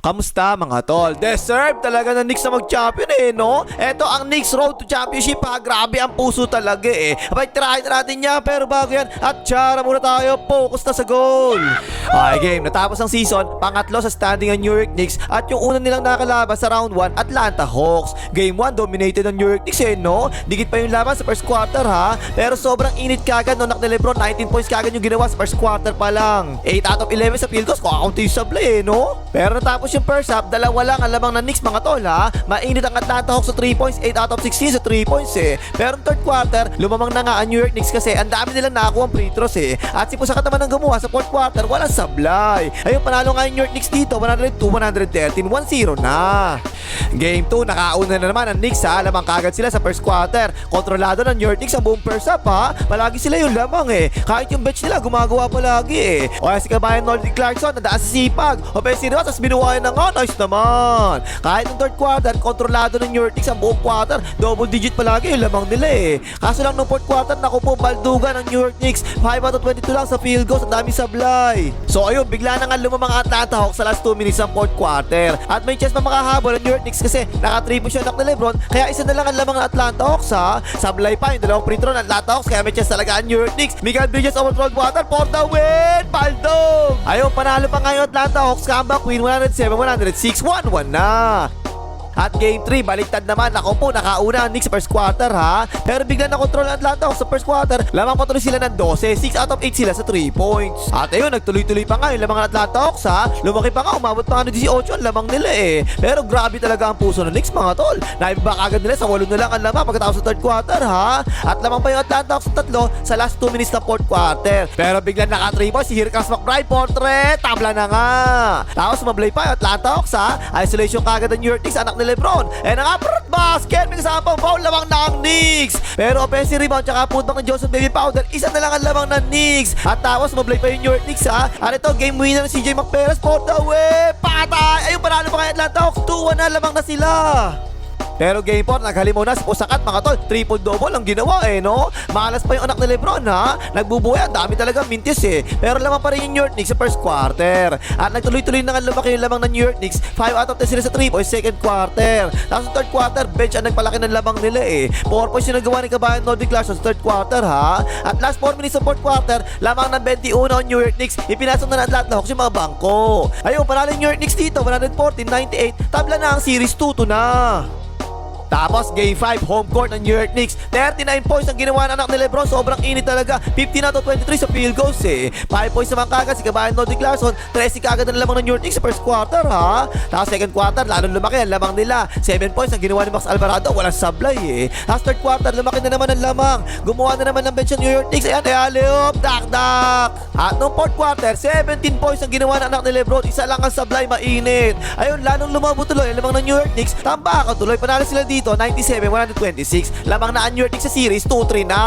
Kamusta mga tol? Deserve talaga ng Knicks na mag-champion no? Eto ang Knicks Road to Championship ha. Grabe ang puso talaga Abay, try na natin yan. Pero bago yan, at tiyara muna tayo. Focus na sa goal. Okay game, natapos ang season. Pangatlo sa standing ang New York Knicks. At yung una nilang nakalaban sa round 1, Atlanta Hawks. Game 1, dominated ang New York Knicks no? Digit pa yung laban sa first quarter ha. Pero sobrang init kagad no, ni Lebron. 19 points kagad yung ginawa sa first quarter pa lang. 8 out of 11 sa field goals. Kakaunti yung sablay no? Pero natapos yung first half, dalawa lang ang lamang ng Knicks mga tol ha. Mainit ang Atlanta Hawks sa 3 points, 8 out of 16 sa 3 points Pero third quarter, lumamang na nga ang New York Knicks kasi ang dami nilang nakakuha ang free throws At si Pusakat naman ang gumawa sa fourth quarter, walang sablay. Ayun, panalo nga yung New York Knicks dito, 102-113, 1-0 na. Game 2, nakauna na naman ang Knicks ha. Lamang kagad sila sa first quarter. Kontrolado ng New York Knicks ang buong first half ha. Palagi sila yung lamang Kahit yung bench nila, gumagawa palagi O si kabayan Nordy Clarkson, nadaan sa sipag. Offensive tapos binuwayan na nga. Nice naman. Kahit yung third quarter, kontrolado ng New York Knicks ang buong quarter. Double digit palagi yung lamang nila Kaso lang nung fourth quarter, naku po, baldugan ng New York Knicks. 5 out of 22 lang sa field goals. Ang dami sablay. So ayun, bigla na nga lumamang ang Atlanta Hawks sa last 2 minutes ng fourth quarter. At may chance pa makahabol ang New York Knicks kasi naka-3 points yung anak ni Lebron. Kaya isa na lang ang lamang ng Atlanta Hawks ha. Sablay pa yung dalawang free throw ng Atlanta Hawks. Kaya may chance talaga ang New York Knicks. Miguel Bridges overthrown water for the win. Baldog! Ayun, panalo pa nga yung Atlanta Hawks. Comeback win 107-106. 1-1 na. At game 3, baliktad naman. Ako po, nakauna ang Knicks sa first quarter ha. Pero bigla na control ng Atlanta Hawks sa first quarter. Lamang patuloy sila ng 12. 6 out of 8 sila sa 3 points. At ayun, nagtuloy-tuloy pa nga yung lamang ng Atlanta Hawks ha. Lumaki pa nga, umabot pa nga ng 18 ang lamang nila Pero grabe talaga ang puso ng Knicks mga tol. Naibaba agad nila sa 8 na lang ang lamang pagkatapos sa third quarter ha. At lamang pa yung Atlanta Hawks sa 3 sa last 2 minutes ng fourth quarter. Pero bigla naka-3 points si Here comes McBride. Portrait, tabla na nga. Tapos mablay pa yung Atlanta Hawks ha. Isolation kagad ng New York Knicks, anak ni Lebron. And ang upper basket, may kasama pang foul, lamang na ang Knicks. Pero offensive rebound tsaka putbang ng Johnson Baby Powder, isa na lang ang lamang ng Knicks. At tapos mablay pa yung New York Knicks ha. At ito, game winner ng CJ McPherson for the win. Patay! Ayun, panalo pa kay Atlanta Hawks. 2-1 na lamang na sila. Pero game 4, naghalimaw na si Pusakat mga tol. Triple-double ang ginawa no? Malas pa yung anak ni Lebron ha. Nagbubuhay, ang dami talaga mintis Pero lamang pa rin yung New York Knicks sa first quarter. At nagtuloy-tuloy na nga lumaki yung lamang ng New York Knicks. 5 out of 10 sila sa 3 points second quarter. Tapos sa third quarter, bench ang nagpalaki ng lamang nila 4 points yung nagawa ni kabayan Nordy Clarkson sa third quarter ha. At last 4 minutes sa fourth quarter, lamang ng 21 ang New York Knicks. Ipinasok na ng Atlanta Hawks yung mga bangko. Ayun, panalo yung New York Knicks dito, 114-98. Tabla na ang series 2-2 na. Tapos game 5, home court ng New York Knicks. 39 points ang ginawa ng anak ni Lebron. Sobrang init talaga. 15 out of 23 sa field goals 5 points naman kagad si kabayan Nordy Clarkson. 13 kagad ang lamang ng New York Knicks sa first quarter ha. Tapos second quarter, lalong lumaki ang lamang nila. 7 points ang ginawa ni Max Alvarado. Walang sablay Tapos third quarter, lumaki na naman ang lamang. Gumawa na naman ng bench ng New York Knicks. Ayan, alley-oop, dak-dak. At nung fourth quarter, 17 points ang ginawa ng anak ni Lebron. Isa lang ang sablay, mainit. Ayun, lalong lumabo tuloy ang lamang ng New York Knicks. Tambakan tuloy, panalo sila dito 97-126. Lamang na ang New York Knicks sa series 2-3 na.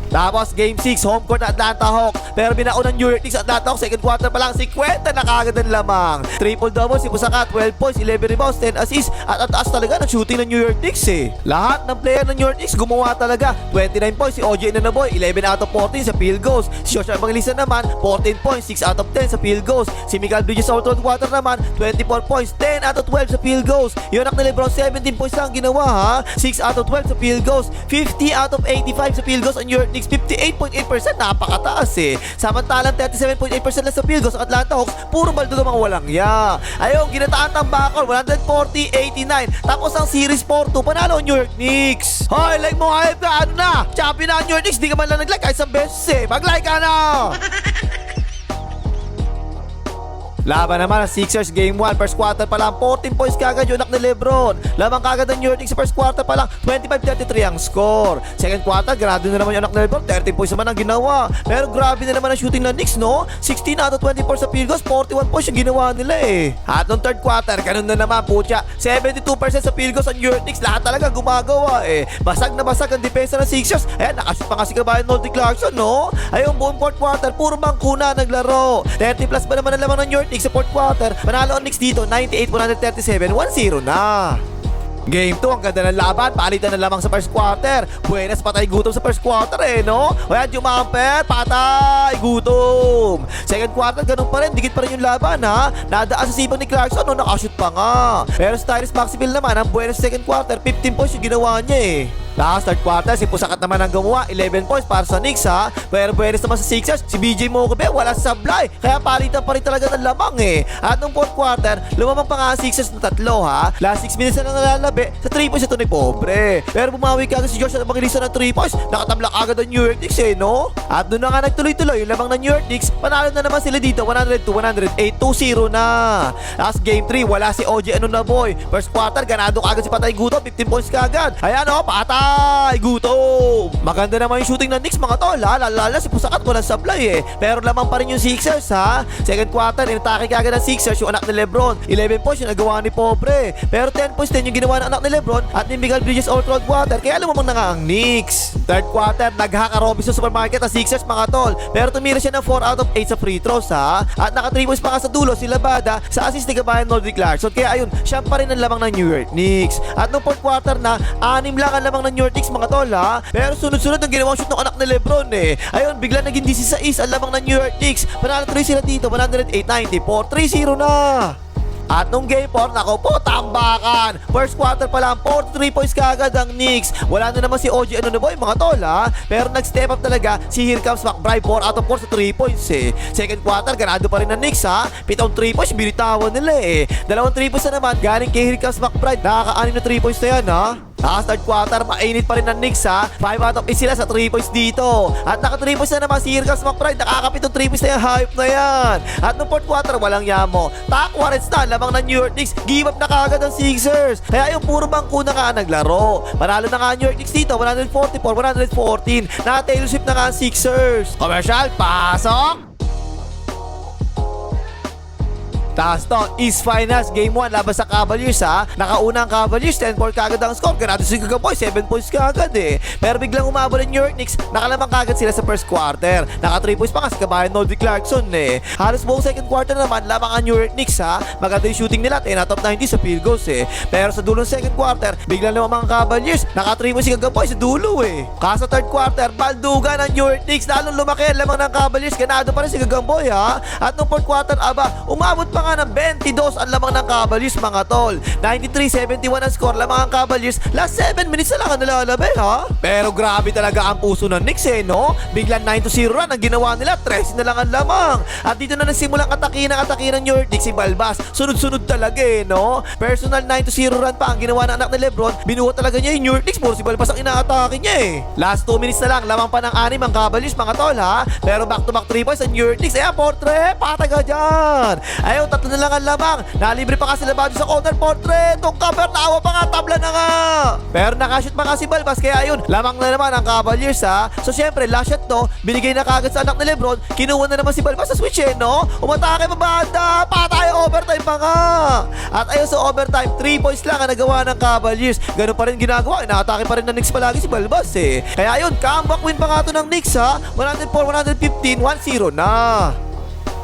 Tapos game 6, home court na Atlanta Hawks. Pero binaon ng New York Knicks Atlanta Hawks. Second quarter pa lang, 50 na kagad ang lamang. Triple-double si Pusakat, 12 points, 11 rebounds, 10 assists. At taas talaga ng shooting ng New York Knicks Lahat ng player ng New York Knicks gumawa talaga. 29 points si OJ Anunoby, 11 out of 14 sa field goals. Si Joshua Evangelista naman, 14 points, 6 out of 10 sa field goals. Si Miguel Bridges sa third quarter naman, 24 points, 10 out of 12 sa field goals. Yung anak ni Lebron, 17 points lang ginawa ha. 6 out of 12 sa field goals. 50 out of 85 sa field goals ang New York Knicks. 58.8%, napakataas Samantalang 37.8% lang sa field goals ang Atlanta Hawks. Puro baldo mga walang ya. Ayun, ginataan ng bakol, 140-89. Tapos ang series 4-2, panalo ang New York Knicks. Hoy, like mo hype ka, ano na? Champion na ang New York Knicks, di ka man lang nag-like kahit isang beses Mag-like ka na! Laban naman ang Sixers game 1, first quarter pa lang 14 points kagad yung anak ni Lebron. Lamang kagad ang New York Knicks sa first quarter pa lang 25-33 ang score. Second quarter, grabe na naman yung anak ni Lebron, 13 points naman ang ginawa. Pero grabe na naman ang shooting ng Knicks no. 16 out of 24 sa field goals, 41 points yung ginawa nila At nung third quarter, ganun na naman putya, 72% sa field goals ang New York Knicks. Lahat talaga gumagawa Basag na basag ang depensa ng Sixers. Ayan, nakashoot pa nga si kabayan Nordy Clarkson no. Ayun, buong fourth quarter, puro bangkuna naglaro. 30 plus ba naman ang laman ng New York Knicks sa fourth quarter. Panalo ang Knicks dito 98-137, 1-0 na. Game 2, ang ganda ng laban, palitan na lamang sa first quarter. Buenas, patay gutom sa first quarter no? O yan, Jumamper, patay gutom. Second quarter, ganun pa rin, dikit pa rin yung laban ha. Nadaan sa sipang ni Clarkson, no, nakashoot pa nga. Pero sa Tyrese Maxwell naman, ang Buenas second quarter, 15 points yung ginawa niya eh. Last third quarter, si Pusakat naman ang gumawa, 11 points para sa Knicks ha. Pero Buenas naman sa Sixers, si BJ Mokobe, wala sa sablay. Kaya palitan pa rin talaga ng lamang eh. At nung fourth quarter, lumamang pa nga ang Sixers ng tatlo ha. Last 6 minutes na lang nalalabi, sa 3 points ito ni Pobre. Pero bumawi ka agad si Josh at magilisa ng 3 points, nakatabla agad ang New York Knicks eh no? At doon na nga nagtuloy-tuloy yung lamang ng New York Knicks, panalo na naman sila dito, 102-108, 2-0 na. Last game 3, wala si OG Anunoby. First quarter, ganado ka agad si Patay Gutom, 15 points ka agad. Ayan o, patay gutom. Maganda naman yung shooting ng Knicks mga tol ha. Lalala si Pusakat walang sablay eh. Pero lamang pa rin yung Sixers ha. Second quarter, inatake ka agad ng Sixers yung anak ni Lebron. 11 points yung nagawa ni Pobre. Pero 10 points din yung ginawa ng anak ni Lebron at ni Miguel Bridges all-throughout water. Kaya lumamang na nga ang Knicks. Third quarter, naghaka Robinson Supermarket ang Sixers mga tol. Pero tumira siya ng 4 out of 8 sa free throws ha. At naka 3 points pa nga sa dulo si Labada sa assist ni Gabayan Nordic Clarkson. Kaya ayun, siya pa rin ang lamang ng New York Knicks. At nung fourth quarter na, 6 lang ang lamang ng New York Knicks mga tol ha. Pero sunod-sunod ang ginawang shoot ng anak ni Lebron eh. Ayun, bigla naging 16 ang lamang ng New York Knicks. Panalo 3 sila dito, 108-94, 3-0 na. At nung game 4, nako po, tambakan. First quarter pa lang, 43 points kaagad ang Knicks. Wala na naman si OG Anunoby mga tol ha. Pero nag-step up talaga si Here Comes McBride, 4 out of 4 sa 3 points eh. Second quarter, ganado pa rin ang Knicks ha. 7 3 points, binitawan nila eh. 2 3 points na naman, galing kay Here Comes McBride. Nakaka-anim na 3 points na yan ha. Last third quarter, mainit pa rin ang Knicks ha. 5 out of 8 sila sa 3 points dito. At naka 3 points na naman si Here Comes McBride. Nakakapit ng 3 points na yung hype na yan. At nung fourth quarter, walang yamo. Takwarets na, lamang ng New York Knicks. Give up na kaagad ang Sixers. Kaya yung puro bangko na nga naglaro. Panalo na nga ang New York Knicks dito, 144-114. Naka-tail sweep na nga ang Sixers. Commercial, pasok! Taas to, East Finals, Game 1, laban sa Cavaliers ha. Nakauna ang Cavaliers, 10-4 kagad ang score. Ganado si Gagaboy, 7 points kagad eh. Pero biglang umabot ang New York Knicks, nakalamang kagad sila sa first quarter. Naka 3 points pa nga si Gabayan Nordic Clarkson eh. Halos buong second quarter naman, lamang ang New York Knicks ha. Maganda yung shooting nila, 10 out of 90 sa field goals eh. Pero sa dulong second quarter, biglang lumamang ang Cavaliers, naka 3 points si Gagaboy sa dulo eh. Kasa third quarter, baldugan ang New York Knicks, lalong lumaki ang lamang ng Cavaliers. Ganado pa rin si Gagaboy ha. At nung fourth quarter, umabot pa nga ng 22 ang lamang ng Cavaliers mga tol. 93-71 ang score lamang ang Cavaliers. Last 7 minutes na lang ang nalalabi ha. Pero grabe talaga ang puso ng Knicks eh no. Biglang 9-0 run ang ginawa nila. 13 na lang ang lamang. At dito na nagsimulang atake ng New York Knicks si Balbas. Sunod-sunod talaga eh no. Personal 9-0 run pa ang ginawa ng anak ni Lebron. Binuhat talaga niya yung New York Knicks. Puro si Balbas ang inaatake niya eh. Last 2 minutes na lang. Lamang pa ng 6 ang Cavaliers mga tol ha. Pero back-to-back 3 points ang New York Knicks. Ayan, portrait. Patay ka dyan. Ayaw, 3 na lang ang lamang. Nalibre pa kasi Labado sa corner portrait. Itong cover, naawa pa nga, tabla na nga. Pero nakashoot pa kasi Balbas. Kaya ayun, lamang na naman ang Cavaliers ha. So syempre, last shot to, binigay na kagad sa anak ni Lebron. Kinuha na naman si Balbas sa switch eh no. Umatake pa banda. Patay, overtime pa nga. At ayun sa overtime, 3 points lang ang nagawa ng Cavaliers. Ganun pa rin ginagawa. Inaatake pa rin ng Knicks palagi si Balbas eh. Kaya ayun, comeback win pa nga to ng Knicks ha. 104-115, 1-0 na.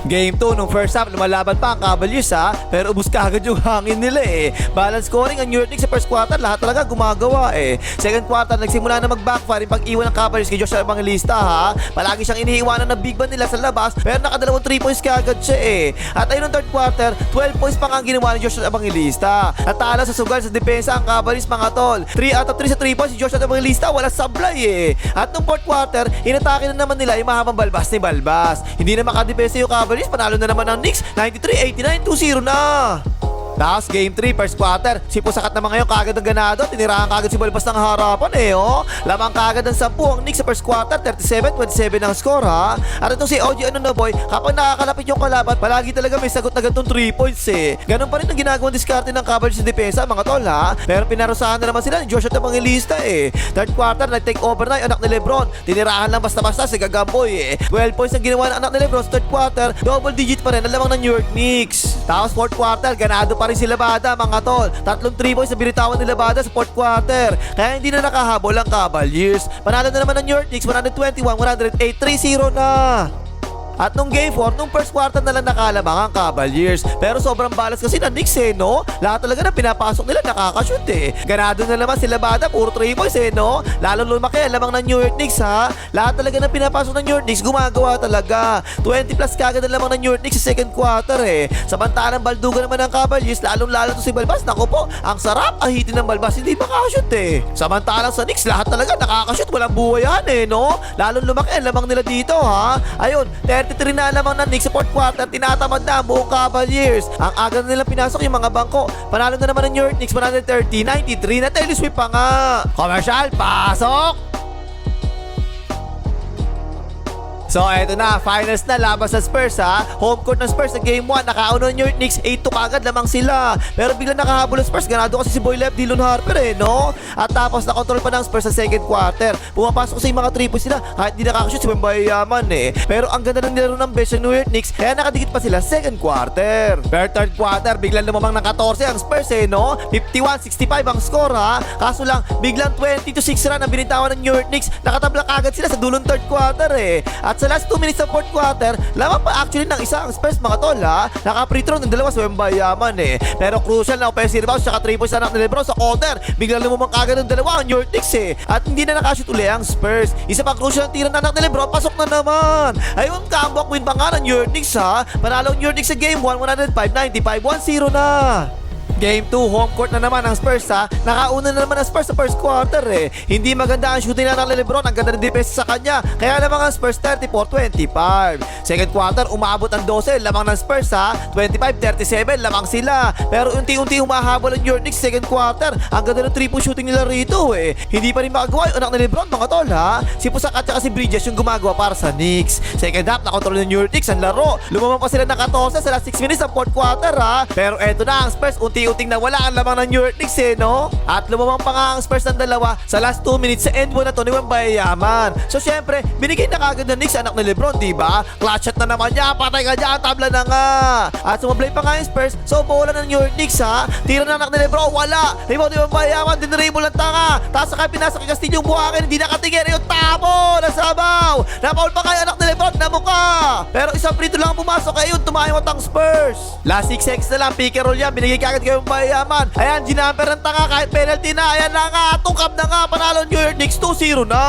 Game 2, nung first half, lumalaban pa ang Cavaliers ha. Pero ubus ka agad yung hangin nila eh. Balance scoring ang New York Knicks sa first quarter, lahat talaga gumagawa eh. Second quarter, nagsimula na mag-backfire yung pag-iwan ng Cavaliers kay Josh Evangelista ha. Palagi siyang iniiwanan ng big man nila sa labas. Pero nakadalawang 3 points kaagad siya eh. At ayun ng third quarter, 12 points pa nga ang ginawa ni Josh Evangelista. Natala sa sugal sa depensa ang Cavaliers mga tol. 3 out of 3 sa 3 points si Josh Evangelista, wala sablay eh. At nung fourth quarter, inatake na naman nila yung mahabang balbas ni Balbas. Hindi na makadepensa yung Cavaliers. Panalo na naman ang Knicks, 93-89, 2-0 na. Tapos game 3, first quarter, si Pusakat naman ngayon kagad ang ganado. Tinirahan kagad si Balbas ng harapan eh oh. Lamang kagad ang 10 ang Knicks sa first quarter, 37-27 ang score ha. At itong si OG Anunoby, kapag nakakalapit yung kalaban, palagi talaga may sagot na ganitong 3 points eh. Ganun pa rin ang ginagawang diskarte ng Cavaliers sa depensa mga tol ha. Pero pinarusahan na naman sila ni Josh at Evangelista eh. Third quarter, nag-take over na yung anak ni Lebron. Tinirahan lang basta-basta si Gagamboy eh. 12 points ang ginawa ng anak ni Lebron sa third quarter, double digit pa rin ang lamang ng New York Knicks. Tapos fourth quarter, ganado pa rin si Labada mga tol. 3 3 points na binitawan ni Labada sa fourth quarter. Kaya hindi na nakahabol ang Cavaliers. Panalo na naman ng New York Knicks, 121-108, 3-0 na. At nung game 4, nung first quarter na lang nakalamang ang Cavaliers. Pero sobrang balas kasi ng Knicks no? Lahat talaga na pinapasok nila nakakashoot Ganado na naman sila bata, puro 3 points no? Lalo lumaki ang lamang ng New York Knicks ha. Lahat talaga na pinapasok ng New York Knicks gumagawa talaga. 20 plus kagad ang lamang ng New York Knicks sa second quarter Samantalang baldugan naman ng Cavaliers, lalong-lalo to si Balbas. Naku po, ang sarap ahitin ng Balbas, hindi makakashoot Samantalang sa Knicks, lahat talaga nakakashoot, walang buhay yan no? Lalong lumaki ang lamang nila dito ha. Ayun, 33 na lamang ng Knicks sa fourth quarter, tinatamad na ang buong Cavaliers. Ang aga na nilang pinasok yung mga bangko. Panalo na naman ng New York Knicks 130-93 na tail sweep pa nga. Commercial, pasok! So eto na, finals na laban sa Spurs ha. Home court ng Spurs sa game 1, nakauno ng New York Knicks, 8-2 kagad lamang sila. Pero biglang nakahabol ng Spurs, ganado kasi si Boy Left, Dillon Harper no? At tapos nakontrol pa ng Spurs sa second quarter. Pumapasok sa yung mga 3 points nila, kahit di nakakashoot si Bambayaman Pero ang ganda ng nilaro ng bench ng New York Knicks, kaya nakadikit pa sila second quarter. Pero third quarter, biglang lumamang ng 14 ang Spurs no? 51-65 ang score ha. Kaso lang, biglang 20-6 run ang binitawan ng New York Knicks. Nakatabla kagad sila sa dulong third quarter At sa last 2 minutes ng fourth quarter, lamang pa actually ng isa ang Spurs mga tol ha. Naka-free throw ng dalawa sa Wembayaman Pero crucial na offensive rebound saka 3 points na anak ni Lebron sa corner. Biglang lumamang kagad ng dalawa ang New York Knicks At hindi na nakashoot uli ang Spurs. Isa pa crucial ang tira ng anak ni Lebron, pasok na naman. Ayun, comeback win pa nga ng New York Knicks ha. Panalo ang New York Knicks sa game 1, 105-95, 1-0 na. Game 2, home court na naman ang Spurs ha. Nakauna na naman ang Spurs sa first quarter Hindi maganda ang shooting na ng Lebron. Ang ganda ng defense sa kanya. Kaya lamang ang Spurs 34-25. Second quarter, umabot ang 12. Lamang ng Spurs ha. 25-37 lamang sila. Pero unti-unti humahabol ang New York Knicks second quarter. Ang ganda ng 3-point shooting nila rito Hindi pa rin makagawa yung anak ni Lebron mga tol ha. Si Pusak at saka si Bridges yung gumagawa para sa Knicks. Second half, nakontrol ng New York Knicks ang laro. Lumamang pa sila ng 14 sa last 6 minutes ng fourth quarter ha. Pero eto na ang Spurs, unti-unting nawala ang lamang ng New York Knicks no? At lumamang pa nga ang Spurs ng dalawa sa last 2 minutes sa end 1 na to ni Wembayaman. So syempre, binigay na kagad ng Knicks anak ni Lebron, diba? Clutch shot na naman niya, patay ka dyan, tabla na nga. At sumablay pa nga yung Spurs, so bola ng New York Knicks ha. Tira na anak ni Lebron, wala. Rebound ni Wembayaman, dinribble ang tanga. Tapos saka pinasa kay Castillo yung buhangin, hindi nakatingin. Yung tabo, nasabaw. Napaul pa nga yung anak ni Lebron, namuka. Pero isang free throw lang pumasok, ayun, tumayawat ang Spurs. Last 6 seconds na lang, pick and roll yan, binigay kagad kay Wembayaman. Ayan, ginamper ng tanga kahit penalty na. Ayan na nga, tungkap na nga, panalo New York Knicks 2-0 na.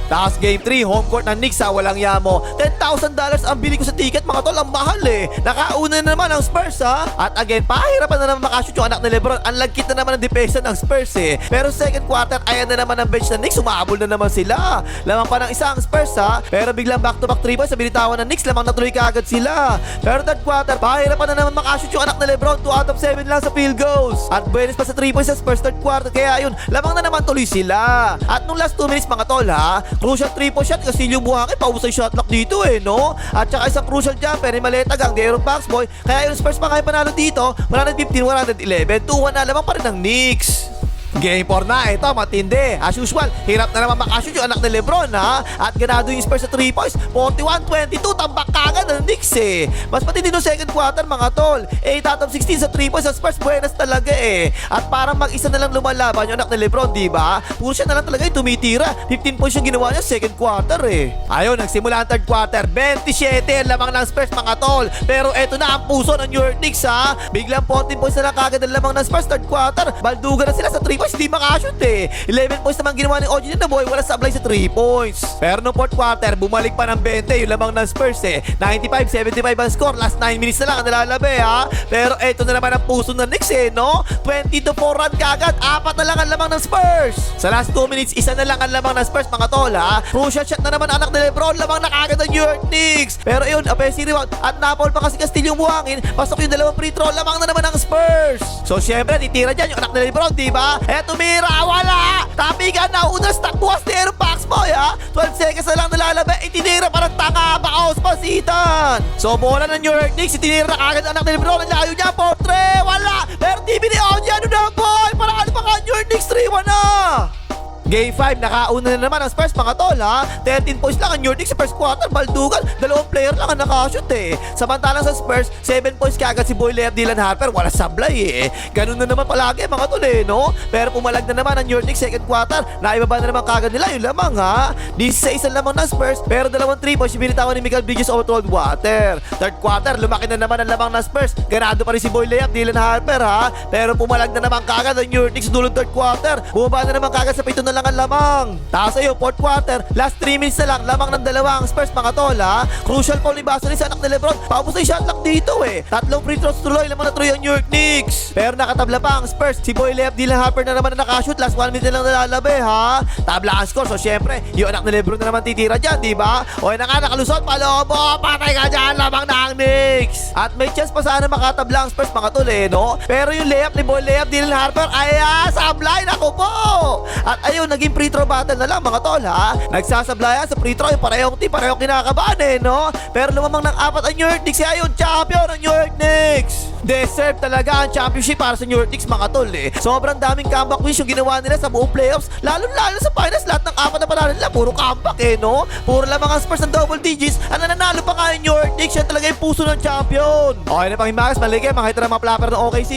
Tapos game 3, home court ng Knicks ha, walang yamo. $10,000 ang bili ko sa ticket mga tol, ang mahal Nakauna na naman ang Spurs ha. At again, pahirapan na naman makashoot yung anak ni Lebron. Ang lagkit na naman ang depensa ng Spurs Pero second quarter, ayan na naman ang bench ng Knicks, umahabol na naman sila. Lamang pa ng isa ang Spurs ha. Pero biglang back-to-back 3 points sa binitawan ng Knicks, lamang natuloy kaagad sila. Pero third quarter, pahirapan na naman makashoot yung anak ni Lebron. 2 out of 7 lang sa field goals. At buenos pa sa 3 points sa Spurs third quarter, kaya ayun, lamang na naman tuloy sila. At nung last 2 minutes mga tol ha, crucial 3-point shot kasi yung buhangin pausay shot lock dito no? At saka isang crucial jumper ni Maletag ang De'Aaron Fox boy. Kaya yung Spurs pa kayo panalo dito, 115-111, 2-1 na lamang pa rin ng Knicks. Game 4 na, ito matindi. As usual, hirap na naman makashoot yung anak ni Lebron ha. At ganado yung Spurs sa 3 points, 41-22, tambak kagad ng Knicks Mas matindi no second quarter mga tol. 8 out of 16 sa 3 points sa Spurs, buenas talaga at parang mag-isa na lang lumalaban yung anak ni Lebron, diba? Puro siya na lang talaga yung tumitira. 15 points yung ginawa niya second quarter Ayun, nagsimula ang third quarter, 27 lamang ng Spurs mga tol. Pero eto na ang puso ng New York Knicks ha. Biglang 14 points na lang kagad ang lamang ng Spurs third quarter. Baldugan na sila sa 3 points, hindi makashoot 11 points naman ginawa ni OG na boy, wala sablay sa 3 points. Pero no fourth quarter, bumalik pa ng 20 yung lamang ng Spurs 95-75 ang score, last 9 minutes na lang ang nalalabi ha. Pero eto na naman ang puso ng Knicks no? 20-4 run kagad, 4 na lang ang lamang ng Spurs. Sa last 2 minutes, isa na lang ang lamang ng Spurs mga tol ha. Crucial shot na naman anak ni Lebron, lamang na kagad ang New York Knicks. Pero yun, offensive rebound at napaul pa kasi Castillo yung buhangin, pasok yung dalawang free throw, lamang na naman ang Spurs. So syempre, titira dyan yung anak ni Lebron, diba? Eto tumira, wala! Tapigan na, unang stack bukas ni Aaron Fox boy ha. 12 seconds na lang nalalabi, itinira parang tanga, bakaos pasitan. So bola ng New York Knicks, itinira na kagad anak ni Lebron, ang layo niya, 4-3, wala! Pero TV ni Onya, ano na boy? Parang ano pa nga New York Knicks, 3-1 na! Game 5, nakauna na naman ang Spurs mga tol ha. 13 points lang ang New York Knicks sa first quarter. Baldugan, dalawang player lang ang nakashoot eh. Samantalang sa Spurs, 7 points kagad si Boy Layup Dylan Harper. Wala sablay eh. Ganun na naman palagi mga tol eh, no? Pero pumalag na naman ang New York Knicks second quarter. Naibaba na naman kagad nila yung lamang ha. 16 ang lamang ng Spurs, pero dalawang 3 points yung binitawan ni Michael Bridges over cold water. Third quarter, lumaki na naman ang lamang ng Spurs. Ganado pa rin si Boy Layup Dylan Harper ha. Pero pumalag na naman kagad ang New York Knicks dulong third quarter. Bumaba na naman kagad sa 7 na lang ang lamang. Tapos ayun, fourth quarter, last 3 minutes na lang, lamang ng dalawang Spurs mga tol ha. Crucial foul ni Bassett sa anak ni Lebron. Paubos na yung shot clock dito eh. Tatlong free throws tuloy, lamang na tuloy ang New York Knicks. Pero nakatabla pa ang Spurs. Si Boy Layup Dylan Harper na naman na nakashoot. Last 1 minute na lang nalalabi ha. Tabla ang score. So syempre, yung anak ni Lebron na naman titira dyan, di ba? O na nga, nakalusot, palobo, patay ka dyan, lamang ng Knicks. At may chance pa sana makatabla ang Spurs mga tol eh, no? Pero yung layup ni Boy Layup Dylan Harper, ay sablay, naku po. At ayun, naging free throw battle na lang mga tol ha. Nagsasablayan sa free throw, yung parehong team, parehong kinakabahan eh, no? Pero lumamang ng 4 ang New York Knicks, kaya yung champion ng New York Knicks. Deserve talaga ang championship para sa New York Knicks mga tol eh. Sobrang daming comeback wins yung ginawa nila sa buong playoffs. Lalo sa finals, lahat ng 4 na panalo nila, puro comeback eh, no? Puro lamang ang Spurs ng double digits. Ang nananalo pa nga yung New York Knicks, yan talaga yung puso ng champion. Okay na pang himagas, maligay, mga hitra mga plapper ng OKC.